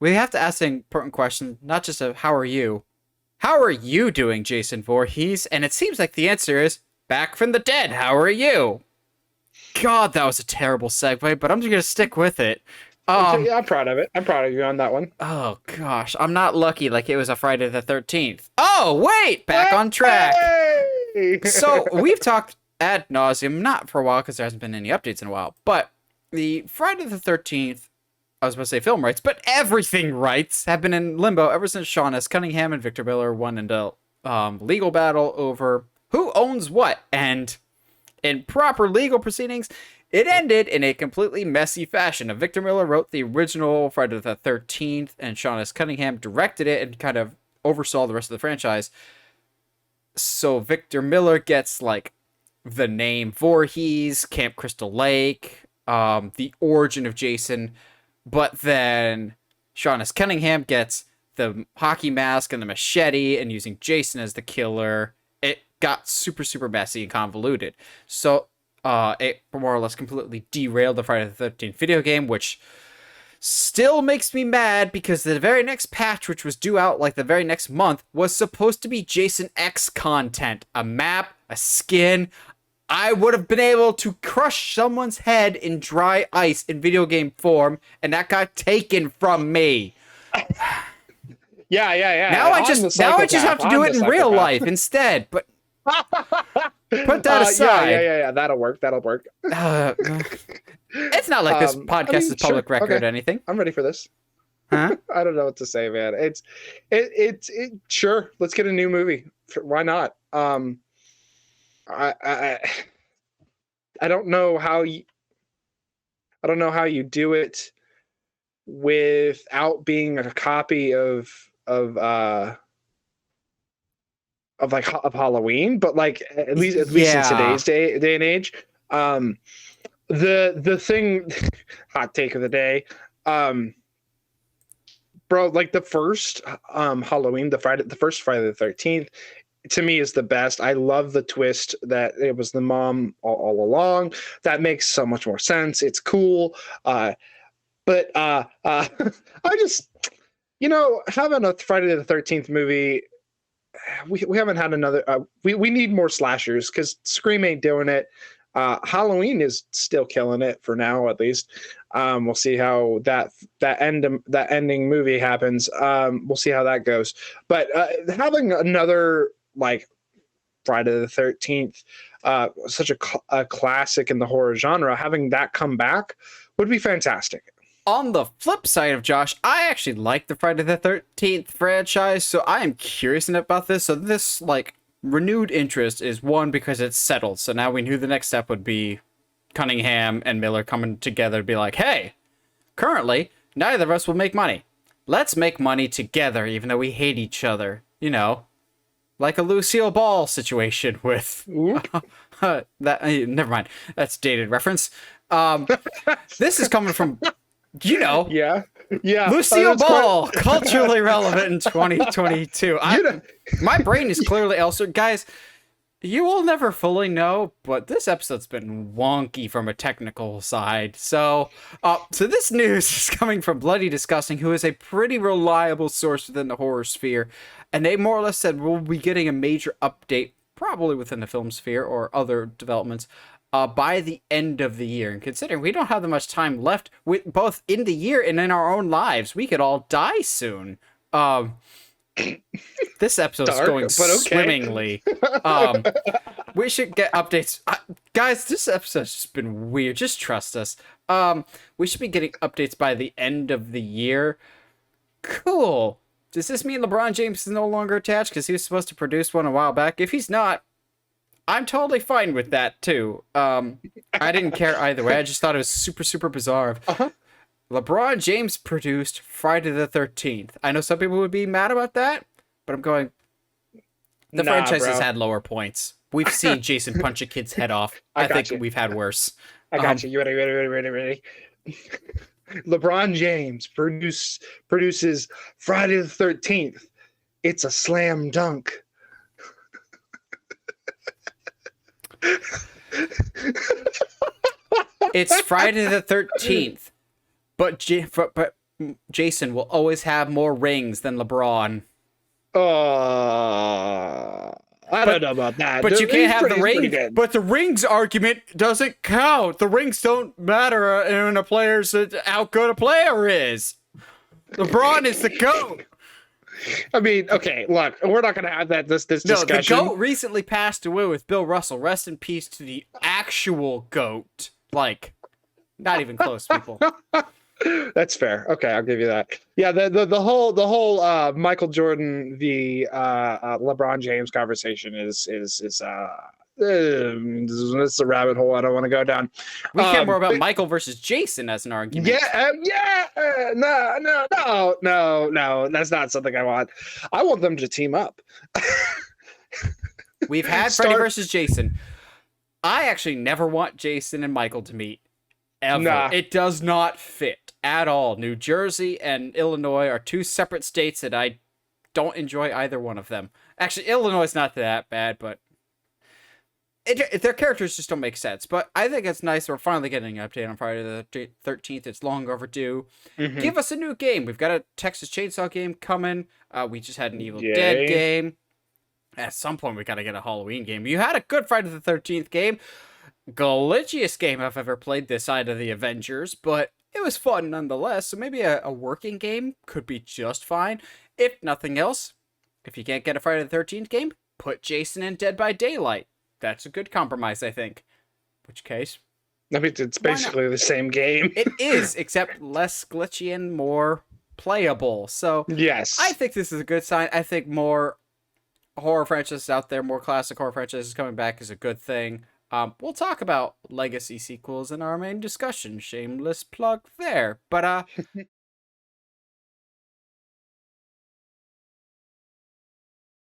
we have to ask an important question, not just a how are you? How are you doing, Jason Voorhees? And it seems like the answer is back from the dead. How are you? God, that was a terrible segue, but I'm just gonna stick with it. Um, Yeah, I'm proud of it. I'm proud of you on that one. oh gosh, I'm not lucky like it was a Friday the 13th. Oh, wait, back on track. Hey! So, we've talked ad nauseum, not for a while because there hasn't been any updates in a while, but the Friday the 13th, I was supposed to say film rights, but everything rights have been in limbo ever since Sean S. Cunningham and Victor Miller won into legal battle over who owns what. And in proper legal proceedings, it ended in a completely messy fashion. Victor Miller wrote the original Friday the 13th, and Sean S. Cunningham directed it and kind of oversaw the rest of the franchise. So Victor Miller gets like the name Voorhees, Camp Crystal Lake, the origin of Jason, but then Sean S. Cunningham gets the hockey mask and the machete and using Jason as the killer. It got super, super messy and convoluted. So it more or less completely derailed the Friday the 13th video game, which still makes me mad because the very next patch, which was due out like the very next month, was supposed to be Jason X content. A map, a skin. I would have been able to crush someone's head in dry ice in video game form, and that got taken from me. Yeah. Now I just have to do it in real life instead. But put that aside. Yeah. That'll work. That'll work. Uh, it's not like this podcast is public sure. record Okay. or anything. I'm ready for this. Huh? I don't know what to say, man. Sure. Let's get a new movie. Why not? I I I don't know how you do it without being a copy of Halloween, but like at least in Yeah. today's day and age, the thing, hot take of the day, bro, like the first Halloween, the first Friday the 13th, to me is the best. I love the twist that it was the mom all along. That makes so much more sense. It's cool. But I just, having a Friday the 13th movie, we haven't had another. We need more slashers because Scream ain't doing it. Halloween is still killing it for now, at least. We'll see how that ending movie happens. We'll see how that goes. But having another like Friday the 13th, such a classic in the horror genre, having that come back would be fantastic. On the flip side of Josh, I actually like the Friday the 13th franchise, so I am curious about this. So this like renewed interest is one because it's settled. So now we knew the next step would be Cunningham and Miller coming together to be like, hey, currently neither of us will make money. Let's make money together, even though we hate each other. You know, like a Lucille Ball situation with that. Never mind, that's dated reference. This is coming from Yeah. Lucille That's Ball, quite... culturally relevant in 2022. My brain is clearly elsewhere. Guys, you will never fully know, but this episode's been wonky from a technical side. So this news is coming from Bloody Disgusting, who is a pretty reliable source within the horror sphere. And they more or less said we'll be getting a major update, probably within the film sphere or other developments, by the end of the year. And considering we don't have that much time left, with both in the year and in our own lives, we could all die soon. This episode's Dark, going but okay. swimmingly. We should get updates. Guys, this episode's just been weird. Just trust us. We should be getting updates by the end of the year. Cool. Does this mean LeBron James is no longer attached because he was supposed to produce one a while back? If he's not, I'm totally fine with that too. I didn't care either way. I just thought it was super, super bizarre. Uh-huh. LeBron James produced Friday the 13th. I know some people would be mad about that, but I'm going, the franchise has had lower points. We've seen Jason punch a kid's head off. I think we've had worse. I got you. You ready? LeBron James produces Friday the 13th. It's a slam dunk. It's Friday the 13th, but Jason will always have more rings than LeBron. I don't know about that. But you can't have the He's pretty rings. good. But the rings argument doesn't count. The rings don't matter when a player's how good a player is. LeBron is the GOAT. I mean, okay, look, we're not going to have this No, discussion. the GOAT recently passed away with Bill Russell. Rest in peace to the actual GOAT. Like, not even close, people. That's fair. Okay, I'll give you that. Yeah, the whole Michael Jordan v LeBron James conversation is it's a rabbit hole I don't want to go down. We care more about Michael versus Jason as an argument. No, that's not something I want. I want them to team up. We've had Freddy versus Jason. I actually never want Jason and Michael to meet. Ever. Nah. It does not fit at all. New Jersey and Illinois are two separate states that I don't enjoy either one of them. Actually, Illinois is not that bad, but their characters just don't make sense. But I think it's nice we're finally getting an update on Friday the 13th. It's long overdue. Mm-hmm. Give us a new game. We've got a Texas Chainsaw game coming. We just had an Evil Dead game. At some point, we got to get a Halloween game. You had a good Friday the 13th game. Glitchiest game I've ever played this side of the Avengers, but it was fun nonetheless. So maybe a working game could be just fine. If nothing else, if you can't get a Friday the 13th game, put Jason in Dead by Daylight. That's a good compromise, I think. Which case? I mean, it's basically the same game. It is, except less glitchy and more playable. So yes, I think this is a good sign. I think more horror franchises out there, more classic horror franchises coming back is a good thing. We'll talk about legacy sequels in our main discussion. Shameless plug there. But